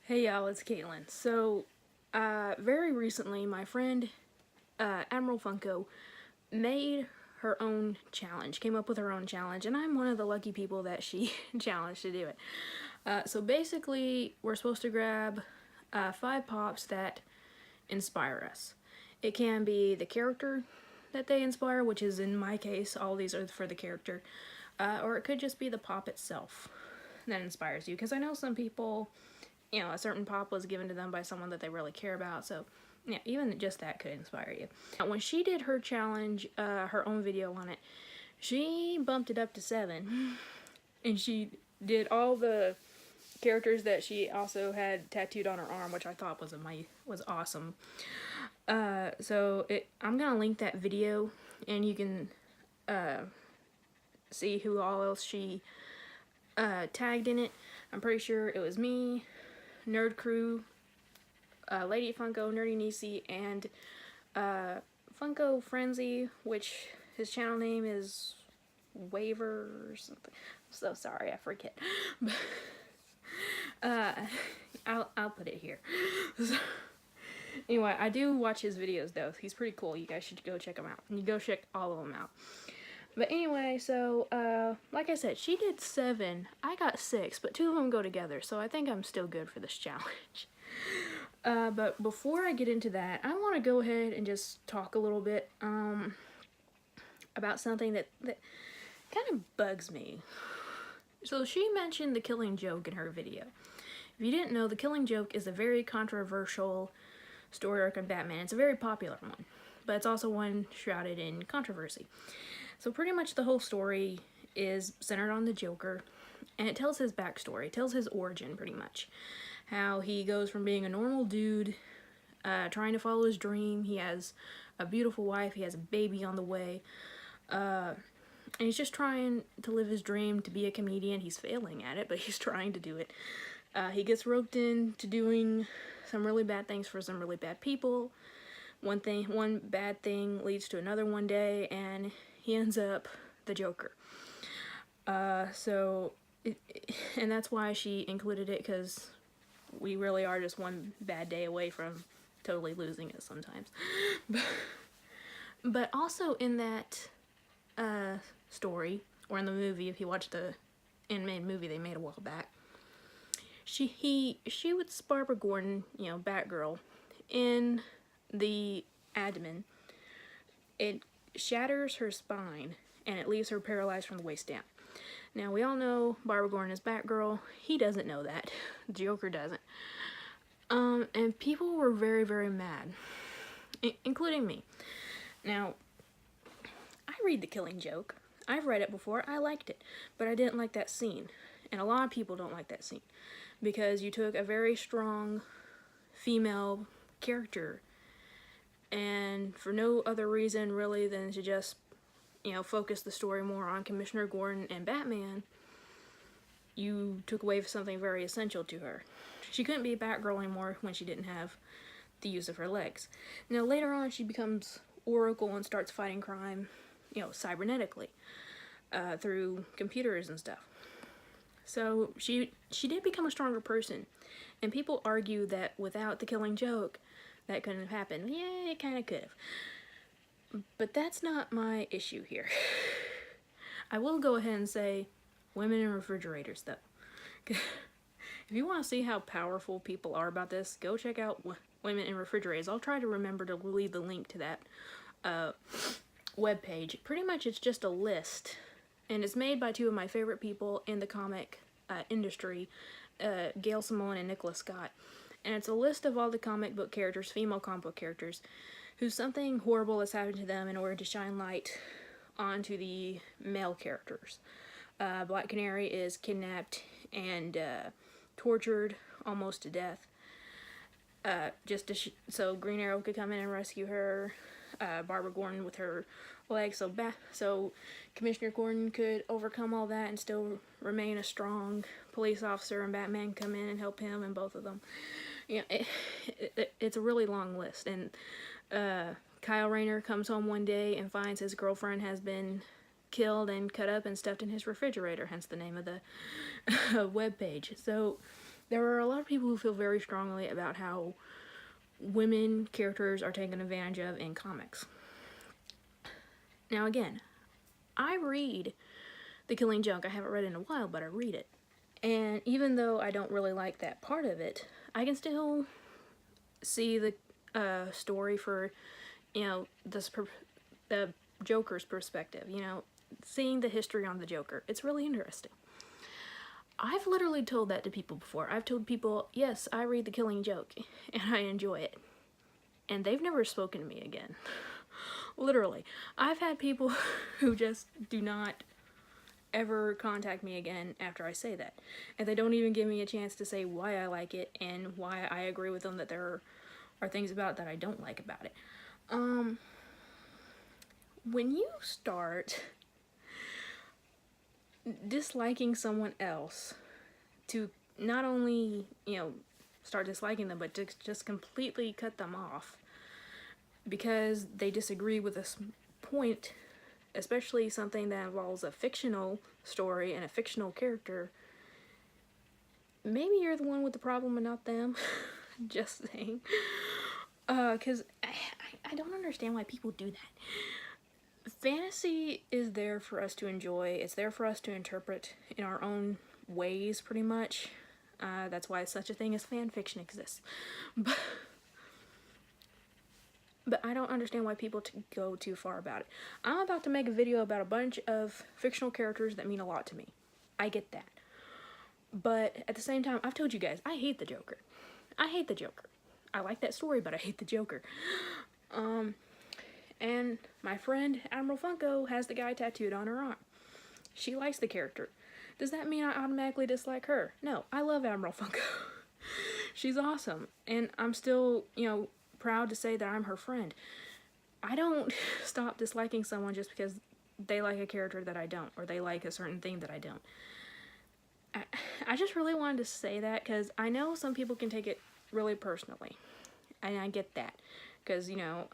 Hey y'all, it's Caitlin. So, very recently, my friend Admiral Funko made her own challenge, came up with her own challenge, and I'm one of the lucky people that she challenged to do it. So basically, we're supposed to grab 5 pops that inspire us. It can be the character that they inspire, which is in my case, all these are for the character, or it could just be the pop itself that inspires you, because I know some people, a certain pop was given to them by someone that they really care about, so yeah, even just that could inspire you. Now, when she did her challenge, her own video on it, she bumped it up to 7, and she did all the characters that she also had tattooed on her arm, which I thought was awesome. I'm gonna link that video, and you can see who all else she tagged in it. I'm pretty sure it was me, Nerd Crew, Lady Funko, Nerdy Niecy, and Funko Frenzy, which his channel name is Waver or something. I'm so sorry, I forget. I'll put it here. So, anyway, I do watch his videos though. He's pretty cool. You guys should go check him out. And you go check all of them out. But anyway, so, like I said, she did 7. I got 6, but 2 of them go together, so I think I'm still good for this challenge. But before I get into that, I want to go ahead and just talk a little bit, about something that kind of bugs me. So she mentioned the Killing Joke in her video. If you didn't know, the Killing Joke is a very controversial story arc in Batman. It's a very popular one, but it's also one shrouded in controversy. So pretty much the whole story is centered on the Joker, and it tells his backstory, it tells his origin pretty much. How he goes from being a normal dude, trying to follow his dream. He has a beautiful wife, he has a baby on the way, and he's just trying to live his dream to be a comedian. He's failing at it, but he's trying to do it. He gets roped into doing some really bad things for some really bad people. One bad thing leads to another one day, and he ends up the Joker. And that's why she included it, because we really are just one bad day away from totally losing it sometimes. But also in that story, or in the movie, if you watch the animated movie they made a while back, she with Barbara Gordon, Batgirl, in the abdomen, it shatters her spine and it leaves her paralyzed from the waist down. Now, we all know Barbara Gordon is Batgirl. He doesn't know that. The Joker doesn't. And people were very, very mad, including me. Now, I read The Killing Joke. I've read it before. I liked it, but I didn't like that scene. And a lot of people don't like that scene because you took a very strong female character, and for no other reason really than to just, focus the story more on Commissioner Gordon and Batman, you took away something very essential to her. She couldn't be Batgirl anymore when she didn't have the use of her legs. Now, later on, she becomes Oracle and starts fighting crime, cybernetically, through computers and stuff. So she did become a stronger person, and people argue that without the Killing Joke, that couldn't have happened. Yeah, it kind of could have. But that's not my issue here. I will go ahead and say women in refrigerators, though. If you want to see how powerful people are about this, go check out Women in Refrigerators. I'll try to remember to leave the link to that webpage. Pretty much it's just a list, and it's made by 2 of my favorite people in the comic industry, Gail Simone and Nicholas Scott. And it's a list of all the comic book characters, female comic book characters, who something horrible has happened to them in order to shine light onto the male characters. Black Canary is kidnapped and tortured almost to death, so Green Arrow could come in and rescue her. Barbara Gordon with her legs, so Commissioner Gordon could overcome all that and still remain a strong police officer, and Batman come in and help him, and both of them. It's a really long list. And Kyle Rayner comes home one day and finds his girlfriend has been killed and cut up and stuffed in his refrigerator, hence the name of the webpage. So there are a lot of people who feel very strongly about how women characters are taken advantage of in comics. Now again, I read The Killing Joke. I haven't read it in a while, but I read it. And even though I don't really like that part of it, I can still see the story for, you know, the Joker's perspective, you know, seeing the history on the Joker. It's really interesting. I've literally told that to people before. I've told people, yes, I read The Killing Joke, and I enjoy it. And they've never spoken to me again. Literally. I've had people who just do not ever contact me again after I say that. And they don't even give me a chance to say why I like it and why I agree with them that there are things about it that I don't like about it. When you start disliking someone else to not only, you know, start disliking them, but to just completely cut them off because they disagree with this point, especially something that involves a fictional story and a fictional character, maybe you're the one with the problem and not them. Just saying. Because I don't understand why people do that. Fantasy is there for us to enjoy. It's there for us to interpret in our own ways, pretty much. That's why such a thing as fan fiction exists. But I don't understand why people go too far about it. I'm about to make a video about a bunch of fictional characters that mean a lot to me. I get that. But at the same time, I've told you guys, I hate the Joker. I hate the Joker. I like that story, but I hate the Joker. And my friend, Admiral Funko, has the guy tattooed on her arm. She likes the character. Does that mean I automatically dislike her? No, I love Admiral Funko. She's awesome. And I'm still, you know, proud to say that I'm her friend. I don't stop disliking someone just because they like a character that I don't, or they like a certain thing that I don't. I just really wanted to say that because I know some people can take it really personally, and I get that because, you know,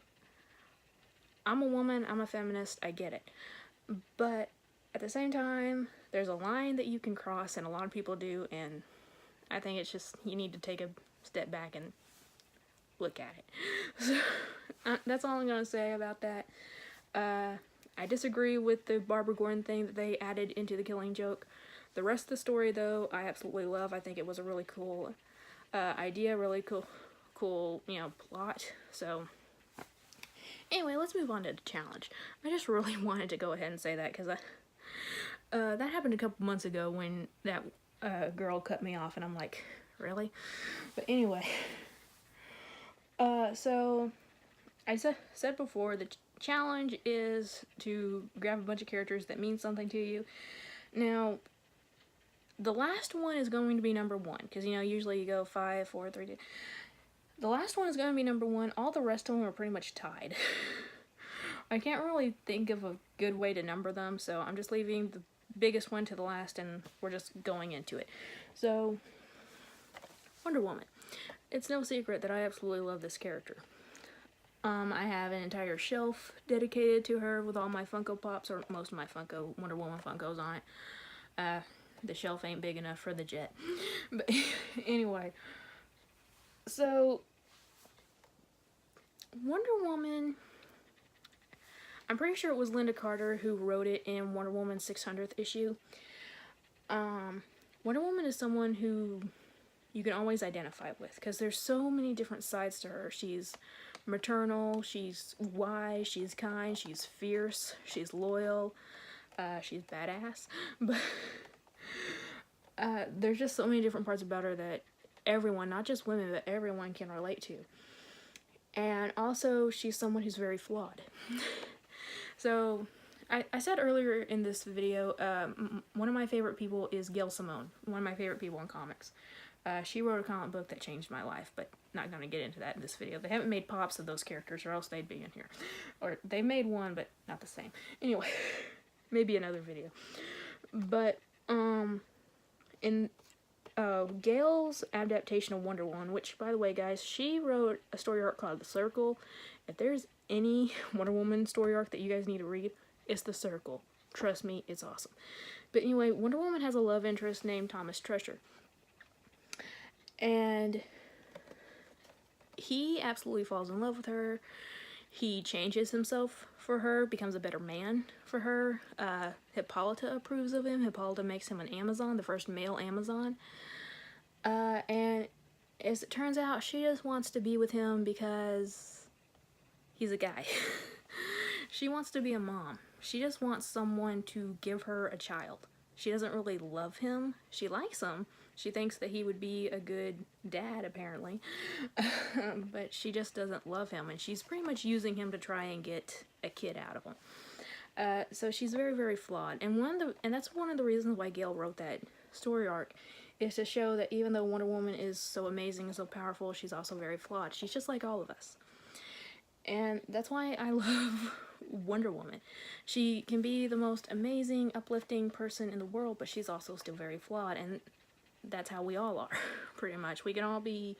I'm a woman, I'm a feminist, I get it, but at the same time there's a line that you can cross, and a lot of people do, and I think it's just you need to take a step back and look at it. So that's all I'm gonna say about that. I disagree with the Barbara Gordon thing that they added into The Killing Joke. The rest of the story, though, I absolutely love. I think it was a really cool idea, really cool, you know, plot. So anyway, let's move on to the challenge. I just really wanted to go ahead and say that because that happened a couple months ago when that girl cut me off, and I'm like, really? But anyway, so I said before, the challenge is to grab a bunch of characters that mean something to you. Now, the last one is going to be number 1, because, you know, usually you go 5, 4, 3, 2. The last one is going to be number 1. All the rest of them are pretty much tied. I can't really think of a good way to number them, so I'm just leaving the biggest one to the last, and we're just going into it. So, Wonder Woman. It's no secret that I absolutely love this character. I have an entire shelf dedicated to her with all my Funko Pops, or most of my Wonder Woman Funkos on it. The shelf ain't big enough for the jet. But anyway, so Wonder Woman, I'm pretty sure it was Linda Carter who wrote it in Wonder Woman's 600th issue. Wonder Woman is someone who you can always identify with, because there's so many different sides to her. She's maternal, she's wise, she's kind, she's fierce, she's loyal, she's badass. But there's just so many different parts about her that everyone, not just women, but everyone can relate to. And also, she's someone who's very flawed. So, I said earlier in this video, one of my favorite people is Gail Simone, one of my favorite people in comics. She wrote a comic book that changed my life, but not going to get into that in this video. They haven't made pops of those characters, or else they'd be in here. Or, they made one, but not the same. Anyway, maybe another video. But, in Gail's adaptation of Wonder Woman, which, by the way, guys, she wrote a story arc called The Circle. If there's any Wonder Woman story arc that you guys need to read, it's The Circle. Trust me, it's awesome. But anyway, Wonder Woman has a love interest named Thomas Trescher. And he absolutely falls in love with her. He changes himself for her, becomes a better man for her. Hippolyta approves of him. Hippolyta makes him an Amazon, the first male Amazon. And as it turns out, she just wants to be with him because he's a guy. She wants to be a mom. She just wants someone to give her a child. She doesn't really love him. She likes him. She thinks that he would be a good dad, apparently. But she just doesn't love him, and she's pretty much using him to try and get a kid out of him. So she's very, very flawed. And that's one of the reasons why Gail wrote that story arc, is to show that even though Wonder Woman is so amazing and so powerful, she's also very flawed. She's just like all of us. And that's why I love Wonder Woman. She can be the most amazing, uplifting person in the world, but she's also still very flawed, and that's how we all are, pretty much. We can all be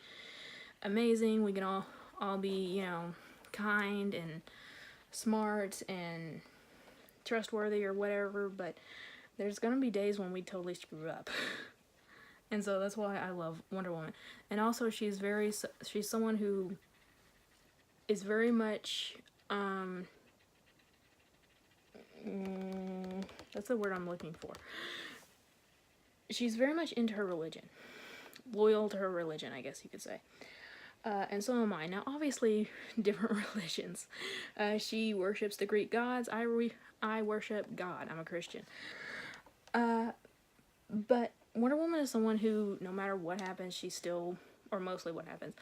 amazing, we can all be, you know, kind and smart and trustworthy or whatever, but there's gonna be days when we totally screw up. And so that's why I love Wonder Woman. And also she's someone who is very much, that's the word I'm looking for. She's very much into her religion. Loyal to her religion, I guess you could say. And so am I. Now, obviously, different religions. She worships the Greek gods. I worship God. I'm a Christian. But Wonder Woman is someone who, no matter what happens, she still, or mostly what happens,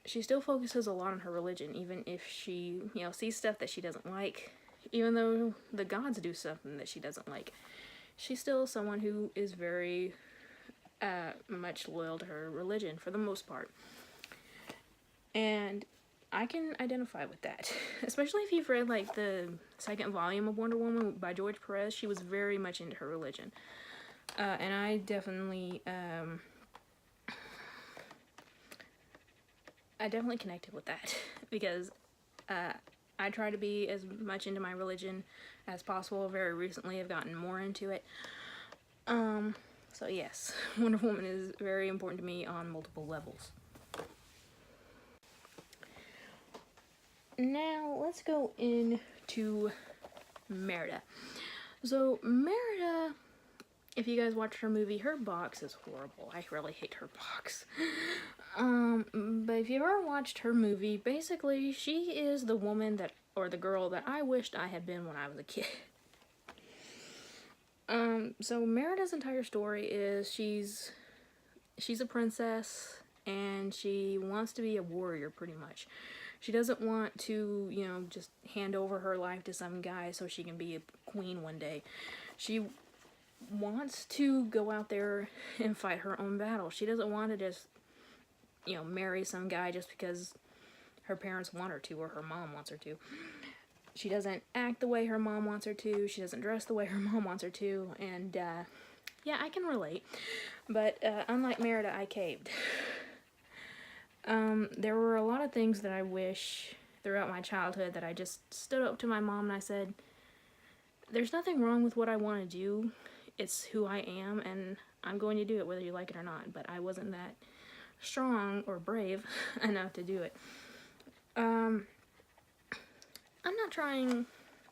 she still focuses a lot on her religion, even if she, you know, sees stuff that she doesn't like. Even though the gods do something that she doesn't like, she's still someone who is very much loyal to her religion for the most part. And I can identify with that. Especially if you've read like the second volume of Wonder Woman by George Perez. She was very much into her religion. And I definitely connected with that because I try to be as much into my religion as possible. Very recently I've gotten more into it. So yes, Wonder Woman is very important to me on multiple levels. Now let's go into Merida. So Merida, if you guys watched her movie, her box is horrible. I really hate her box. But if you've ever watched her movie, basically she is the woman that, or the girl that I wished I had been when I was a kid. So Merida's entire story is she's a princess and she wants to be a warrior pretty much. She doesn't want to, you know, just hand over her life to some guy so she can be a queen one day. She wants to go out there and fight her own battle. She doesn't want to just, you know, marry some guy just because her parents want her to or her mom wants her to. She doesn't act the way her mom wants her to. She doesn't dress the way her mom wants her to. And, yeah, I can relate. But, unlike Merida, I caved. There were a lot of things that I wish throughout my childhood that I just stood up to my mom and I said, there's nothing wrong with what I want to do. It's who I am, and I'm going to do it whether you like it or not. But I wasn't that strong or brave enough to do it. I'm not trying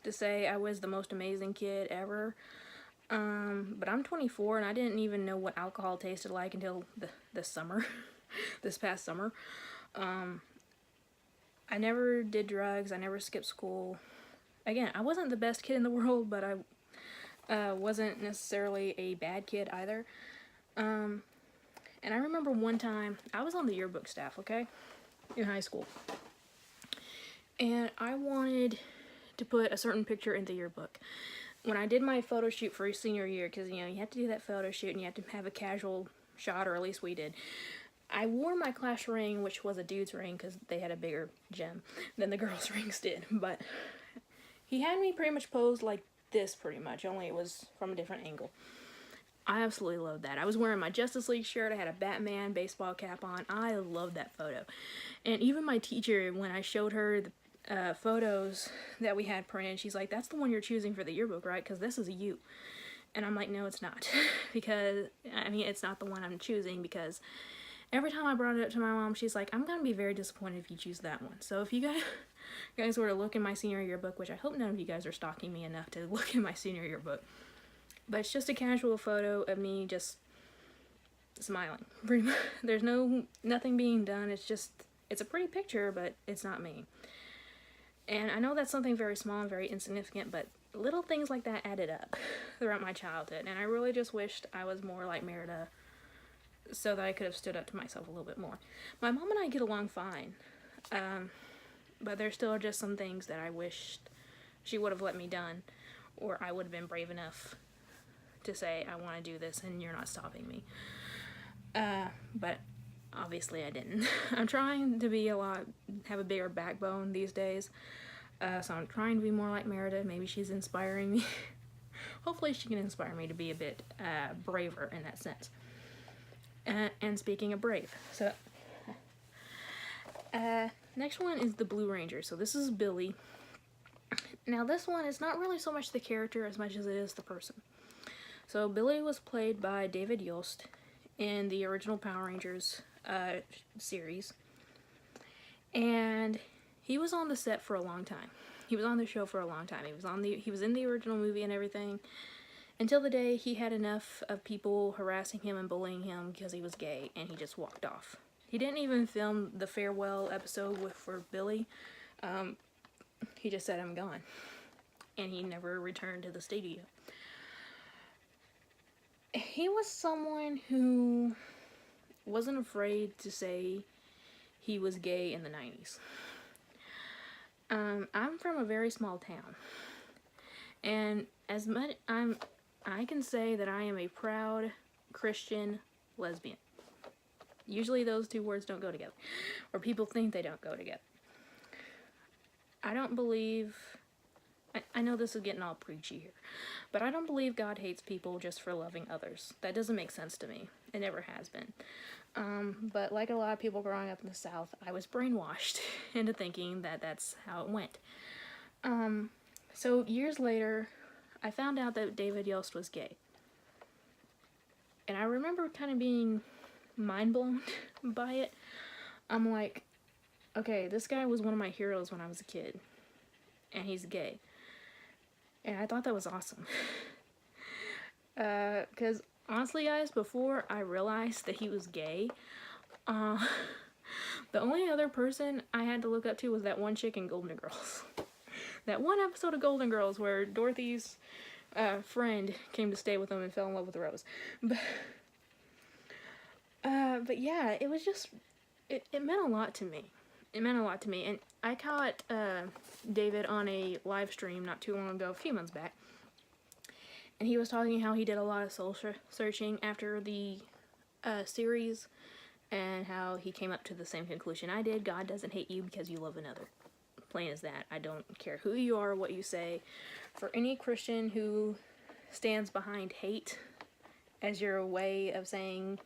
to say I was the most amazing kid ever, but I'm 24 and I didn't even know what alcohol tasted like until this summer, this past summer. I never did drugs, I never skipped school. Again, I wasn't the best kid in the world, but I wasn't necessarily a bad kid either. And I remember one time, I was on the yearbook staff, okay, in high school. And I wanted to put a certain picture in the yearbook. When I did my photo shoot for senior year, because, you know, you have to do that photo shoot and you have to have a casual shot, or at least we did. I wore my class ring, which was a dude's ring, because they had a bigger gem than the girls' rings did. But he had me pretty much posed like this, pretty much, only it was from a different angle. I absolutely loved that. I was wearing my Justice League shirt. I had a Batman baseball cap on. I loved that photo. And even my teacher, when I showed her the photos that we had printed, she's like, that's the one you're choosing for the yearbook, right? Because this is a you. And I'm like, no, it's not. Because, I mean, it's not the one I'm choosing because every time I brought it up to my mom, she's like, I'm gonna be very disappointed if you choose that one. So if you guys were to look in my senior yearbook, which I hope none of you guys are stalking me enough to look in my senior yearbook, but it's just a casual photo of me just smiling. Pretty much. There's nothing being done. It's a pretty picture, but it's not me. And I know that's something very small and very insignificant, but little things like that added up throughout my childhood, and I really just wished I was more like Merida so that I could have stood up to myself a little bit more. My mom and I get along fine, but there still are just some things that I wished she would have let me done, or I would have been brave enough to say, I want to do this and you're not stopping me. But obviously I didn't. I'm trying to have a bigger backbone these days. So I'm trying to be more like Merida. Maybe she's inspiring me. Hopefully she can inspire me to be a bit braver in that sense. And speaking of brave, so next one is the Blue Ranger. So this is Billy. Now this one is not really so much the character as much as it is the person. So Billy was played by David Yost in the original Power Rangers series, and he was on the set for a long time. He was on the show for a long time. He was in the original movie and everything, until the day he had enough of people harassing him and bullying him because he was gay, and he just walked off. He didn't even film the farewell episode for Billy. He just said, I'm gone, and he never returned to the studio. He was someone who wasn't afraid to say he was gay in the 90s. I'm from a very small town, and as much I can say that I am a proud Christian lesbian. Usually those two words don't go together, or people think they don't go together. I don't believe, I know this is getting all preachy here, but I don't believe God hates people just for loving others. That doesn't make sense to me. It never has been. But like a lot of people growing up in the South, I was brainwashed into thinking that that's how it went. So years later, I found out that David Yost was gay. And I remember kind of being mind blown by it. I'm like, okay, this guy was one of my heroes when I was a kid, and he's gay. And I thought that was awesome. Because honestly, guys, before I realized that he was gay, the only other person I had to look up to was that one chick in Golden Girls. That one episode of Golden Girls where Dorothy's friend came to stay with him and fell in love with Rose. But yeah, it was just, it meant a lot to me. It meant a lot to me. And I caught David on a live stream not too long ago, a few months back. And he was talking how he did a lot of soul searching after the series, and how he came up to the same conclusion I did. God doesn't hate you because you love another. Plain as that. I don't care who you are, what you say. For any Christian who stands behind hate as your way of saying,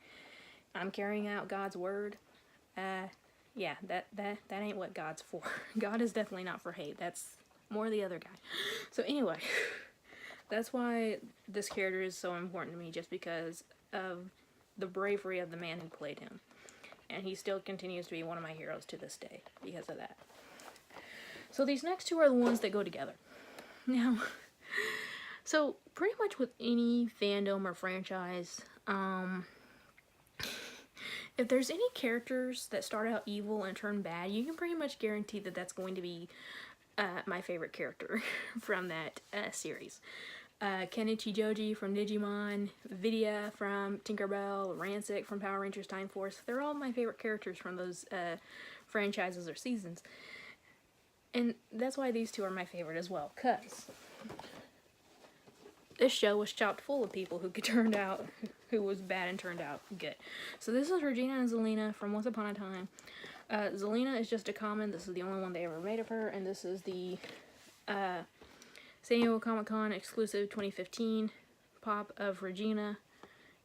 I'm carrying out God's word, yeah, that ain't what God's for. God is definitely not for hate. That's more the other guy. So anyway, that's why this character is so important to me, just because of the bravery of the man who played him. And he still continues to be one of my heroes to this day because of that. So these next two are the ones that go together. Now, so pretty much with any fandom or franchise, if there's any characters that start out evil and turn bad, you can pretty much guarantee that that's going to be my favorite character from that series. Kenichi Joji from Digimon, Vidya from Tinkerbell, Rancic from Power Rangers Time Force. They're all my favorite characters from those franchises or seasons. And that's why these two are my favorite as well, because this show was chock full of people who was bad and turned out good. So this is Regina and Zelina from Once Upon a Time. Zelina is just a common. This is the only one they ever made of her, and this is the San Diego Comic-Con exclusive 2015 pop of Regina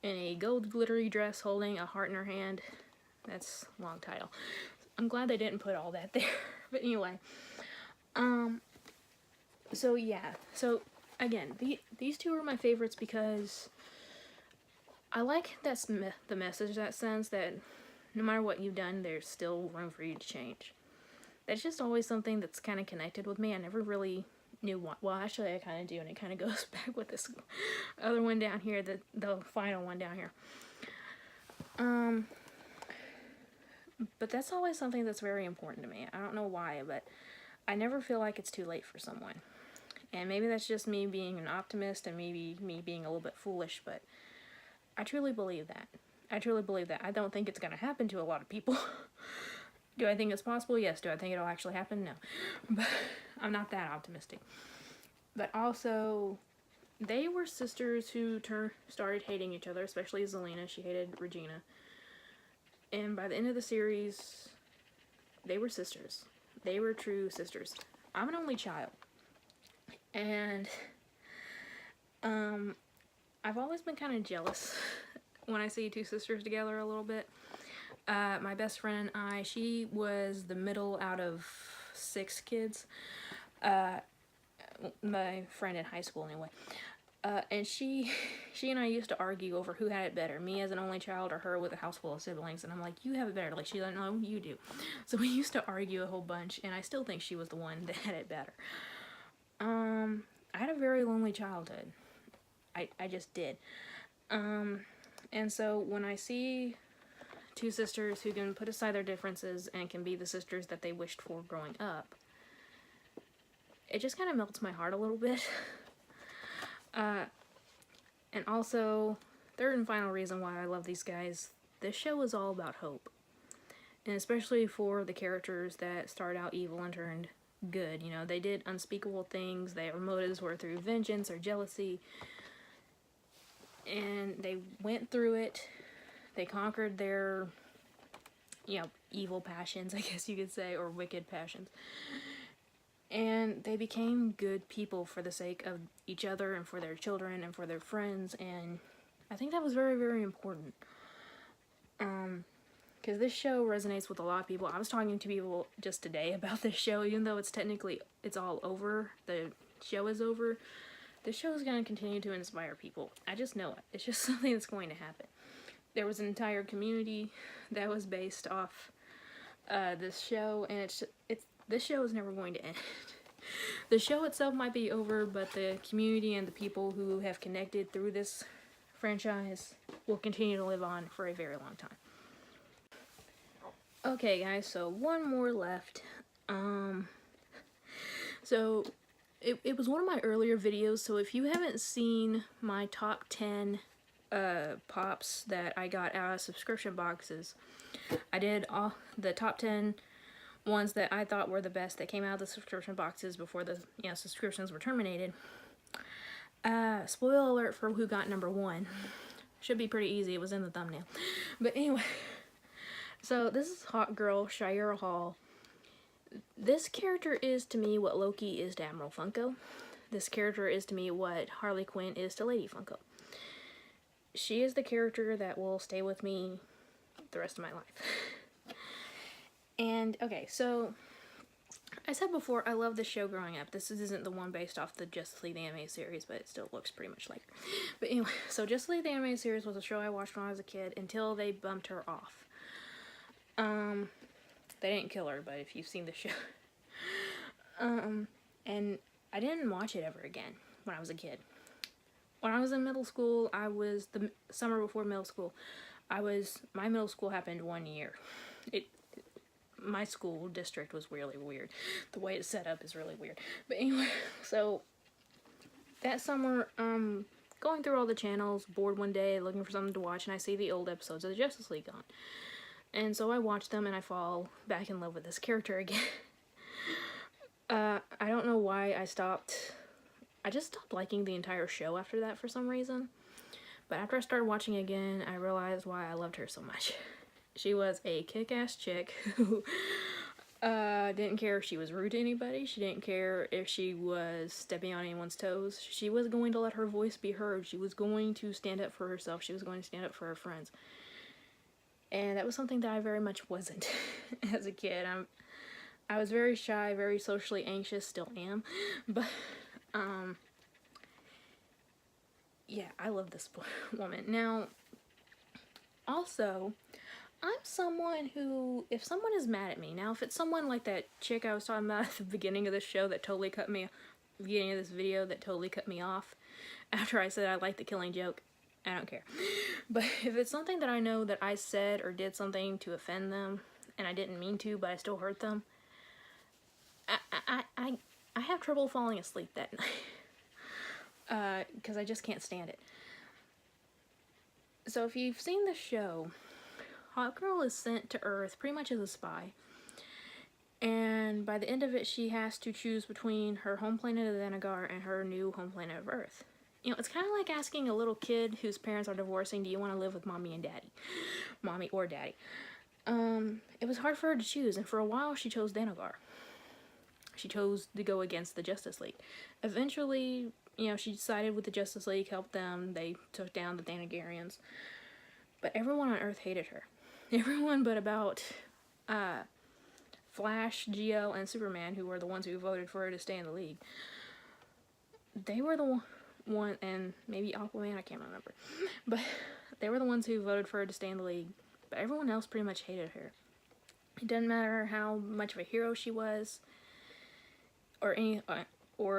in a gold glittery dress holding a heart in her hand. That's a long title. I'm glad they didn't put all that there. But anyway, so yeah, so again, these two are my favorites because I like the message that sends, that no matter what you've done, there's still room for you to change. That's just always something that's kind of connected with me. I never really knew what, well, actually I kind of do, and it kind of goes back with this other one down here, the final one down here. But that's always something that's very important to me. I don't know why, but I never feel like it's too late for someone. And maybe that's just me being an optimist and maybe me being a little bit foolish, but I truly believe that. I truly believe that. I don't think it's going to happen to a lot of people. Do I think it's possible? Yes. Do I think it'll actually happen? No. But I'm not that optimistic. But also, they were sisters who started hating each other, especially Zelena. She hated Regina. And by the end of the series, they were sisters. They were true sisters. I'm an only child. And I've always been kind of jealous when I see two sisters together a little bit. My best friend and I, she was the middle out of 6 kids. My friend in high school anyway. And she and I used to argue over who had it better, me as an only child or her with a house full of siblings. And I'm like, you have it better. Like, she's like, no, you do. So we used to argue a whole bunch, and I still think she was the one that had it better. I had a very lonely childhood. I just did. And so when I see two sisters who can put aside their differences and can be the sisters that they wished for growing up, it just kind of melts my heart a little bit. And also, third and final reason why I love these guys, this show is all about hope. And especially for the characters that start out evil and turned good. You know, they did unspeakable things. Their motives were through vengeance or jealousy. And they went through it. They conquered their, evil passions, I guess you could say, or wicked passions. And they became good people for the sake of each other and for their children and for their friends. And I think that was very, very important. Because this show resonates with a lot of people. I was talking to people just today about this show, even though it's all over. The show is over. This show is going to continue to inspire people. I just know it. It's just something that's going to happen. There was an entire community that was based off this show, and this show is never going to end. The show itself might be over, but the community and the people who have connected through this franchise will continue to live on for a very long time. Okay, guys, so one more left. So it was one of my earlier videos, so if you haven't seen my top 10 pops that I got out of subscription boxes, I did all the top 10 ones that I thought were the best that came out of the subscription boxes before the subscriptions were terminated. Spoiler alert for who got number 1. Should be pretty easy, it was in the thumbnail. But anyway, so this is Hot Girl Shira Hall. This character is to me what Loki is to Admiral Funko. This character is to me what Harley Quinn is to Lady Funko. She is the character that will stay with me the rest of my life. And, okay, so, I said before, I loved this show growing up. This isn't the one based off the Justice League the Animated Series, but it still looks pretty much like her. But anyway, so Justice League the Animated Series was a show I watched when I was a kid until they bumped her off. They didn't kill her, but if you've seen the show. And I didn't watch it ever again when I was a kid. When I was in middle school, the summer before middle school, my middle school happened 1 year. My school district was really weird. The way it's set up is really weird. But anyway, so that summer, going through all the channels, bored one day, looking for something to watch, and I see the old episodes of the Justice League on. And so I watch them and I fall back in love with this character again. I don't know why I just stopped liking the entire show after that for some reason. But after I started watching again, I realized why I loved her so much. She was a kick-ass chick who didn't care if she was rude to anybody. She didn't care if she was stepping on anyone's toes. She was going to let her voice be heard. She was going to stand up for herself. She was going to stand up for her friends. And that was something that I very much wasn't as a kid. I was very shy, very socially anxious, still am. But, yeah, I love this woman. Now, also, I'm someone who, if someone is mad at me, now if it's someone like that chick I was talking about at the beginning of this show that totally cut me, beginning of this video that totally cut me off after I said I liked the Killing Joke, I don't care. But if it's something that I know that I said or did something to offend them, and I didn't mean to, but I still hurt them, I have trouble falling asleep that night. Because I just can't stand it. So if you've seen the show, Hawkgirl is sent to Earth pretty much as a spy. And by the end of it, she has to choose between her home planet of Denegar and her new home planet of Earth. You know, it's kind of like asking a little kid whose parents are divorcing, do you want to live with mommy and daddy? Mommy or daddy. It was hard for her to choose, and for a while she chose Denegar. She chose to go against the Justice League. Eventually, you know, she sided with the Justice League, helped them, they took down the Denegarians. But everyone on Earth hated her. Everyone but about Flash, GL, and Superman, who were the ones who voted for her to stay in the League. They were the one, and maybe Aquaman, I can't remember. But they were the ones who voted for her to stay in the League. But everyone else pretty much hated her. It doesn't matter how much of a hero she was, or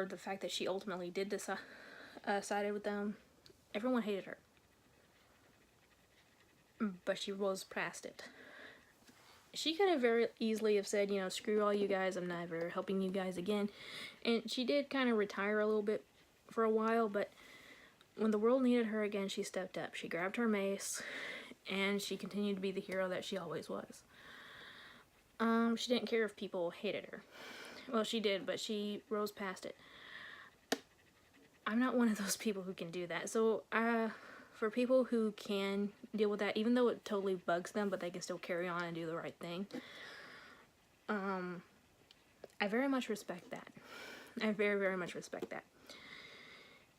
the fact that she ultimately did decide sided with them. Everyone hated her. But she rose past it. She could have very easily have said, you know, screw all you guys, I'm never helping you guys again. And she did kind of retire a little bit for a while, but when the world needed her again, she stepped up. She grabbed her mace, and she continued to be the hero that she always was. She didn't care if people hated her. Well, she did, but she rose past it. I'm not one of those people who can do that. So, for people who can deal with that, even though it totally bugs them, but they can still carry on and do the right thing, I very much respect that. I very, very much respect that.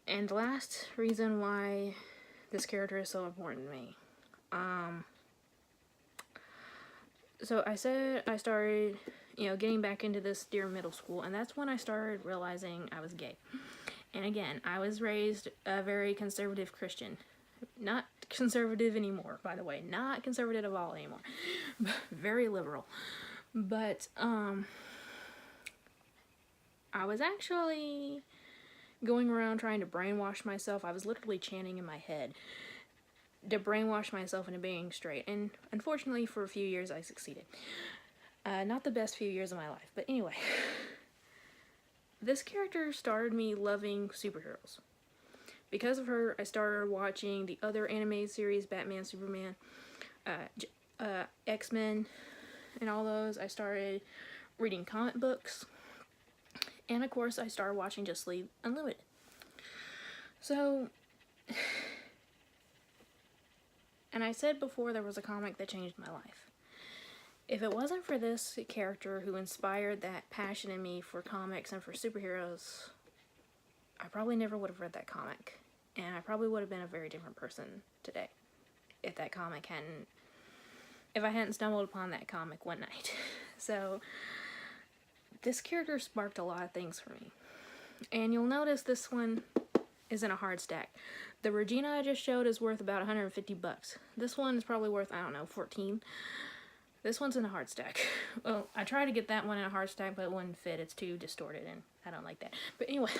And the last reason why this character is so important to me. So I said I started, you know, getting back into this during middle school, and that's when I started realizing I was gay. And again, I was raised a very conservative Christian. Not conservative anymore, by the way. Not conservative at all anymore. Very liberal. But, I was actually going around trying to brainwash myself. I was literally chanting in my head to brainwash myself into being straight. And unfortunately, for a few years, I succeeded. Not the best few years of my life. But anyway. This character started me loving superheroes. Because of her, I started watching the other animated series, Batman, Superman, X-Men, and all those. I started reading comic books. And of course, I started watching Just League Unlimited. So, and I said before there was a comic that changed my life. If it wasn't for this character who inspired that passion in me for comics and for superheroes, I probably never would have read that comic. And I probably would have been a very different person today if that comic hadn't, if I hadn't stumbled upon that comic one night. So, this character sparked a lot of things for me. And you'll notice this one isn't a hard stack. The Regina I just showed is worth about 150 bucks. This one is probably worth, I don't know, 14. This one's in a hard stack. Well, I tried to get that one in a hard stack, but it wouldn't fit. It's too distorted, and I don't like that. But anyway,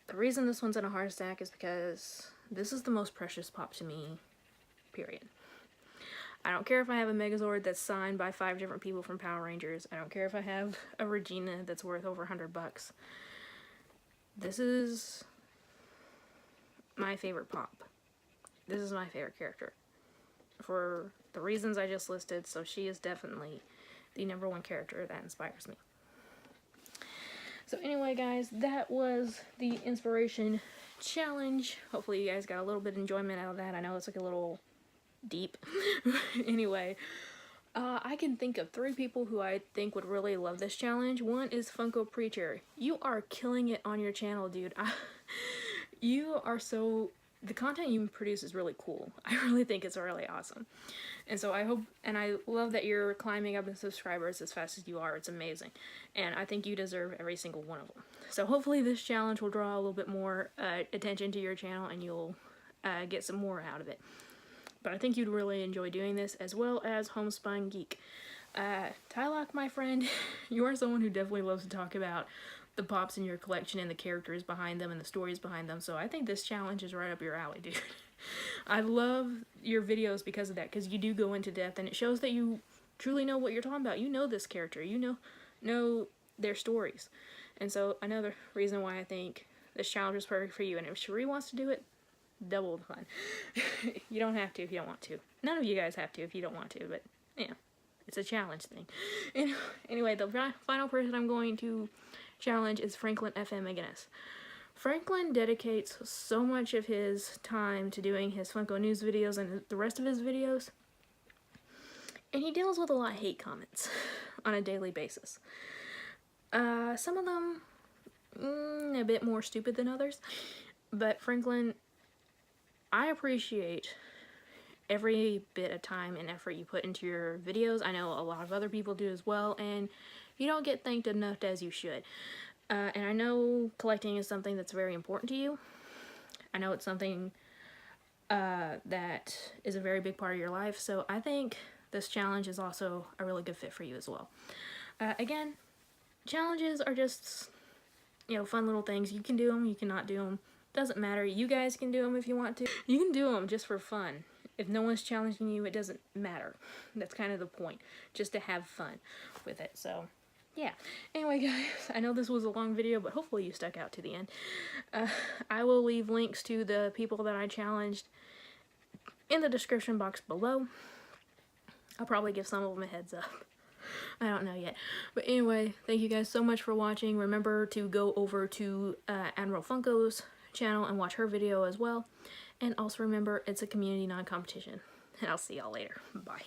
the reason this one's in a hard stack is because this is the most precious pop to me, period. I don't care if I have a Megazord that's signed by 5 different people from Power Rangers. I don't care if I have a Regina that's worth over 100 bucks. This is my favorite pop. This is my favorite character. For the reasons I just listed, so she is definitely the #1 character that inspires me. So anyway, guys, that was the inspiration challenge. Hopefully you guys got a little bit of enjoyment out of that. I know it's like a little deep. Anyway, I can think of 3 people who I think would really love this challenge. One is Funko Preacher. You are killing it on your channel, dude. You are so... The content you produce is really cool. I really think it's really awesome. And so I hope, and I love that you're climbing up in subscribers as fast as you are. It's amazing. And I think you deserve every single one of them. So hopefully this challenge will draw a little bit more attention to your channel, and you'll get some more out of it. But I think you'd really enjoy doing this, as well as Homespun Geek. Tylock, my friend, you are someone who definitely loves to talk about the pops in your collection and the characters behind them and the stories behind them, so I think this challenge is right up your alley, dude. I love your videos because of that, because you do go into depth, and it shows that you truly know what you're talking about. You know this character, you know their stories. And so another reason why I think this challenge is perfect for you, and if Cherie wants to do it, double the fun. You don't have to if you don't want to. None of you guys have to if you don't want to, but yeah, it's a challenge thing. And anyway, the final person I'm going to challenge is Franklin FM McGinnis. Franklin dedicates so much of his time to doing his Funko News videos and the rest of his videos, and he deals with a lot of hate comments on a daily basis. Some of them a bit more stupid than others, but Franklin, I appreciate every bit of time and effort you put into your videos. I know a lot of other people do as well, and you don't get thanked enough as you should. And I know collecting is something that's very important to you. I know it's something that is a very big part of your life, so I think this challenge is also a really good fit for you as well. Again, challenges are just, fun little things. You can do them, you cannot do them. Doesn't matter. You guys can do them if you want to. You can do them just for fun. If no one's challenging you, it doesn't matter. That's kind of the point, just to have fun with it. So yeah. Anyway, guys, I know this was a long video, but hopefully you stuck out to the end. I will leave links to the people that I challenged in the description box below. I'll probably give some of them a heads up. I don't know yet. But anyway, thank you guys so much for watching. Remember to go over to Admiral Funko's channel and watch her video as well. And also remember, it's a community, non-competition. And I'll see y'all later. Bye.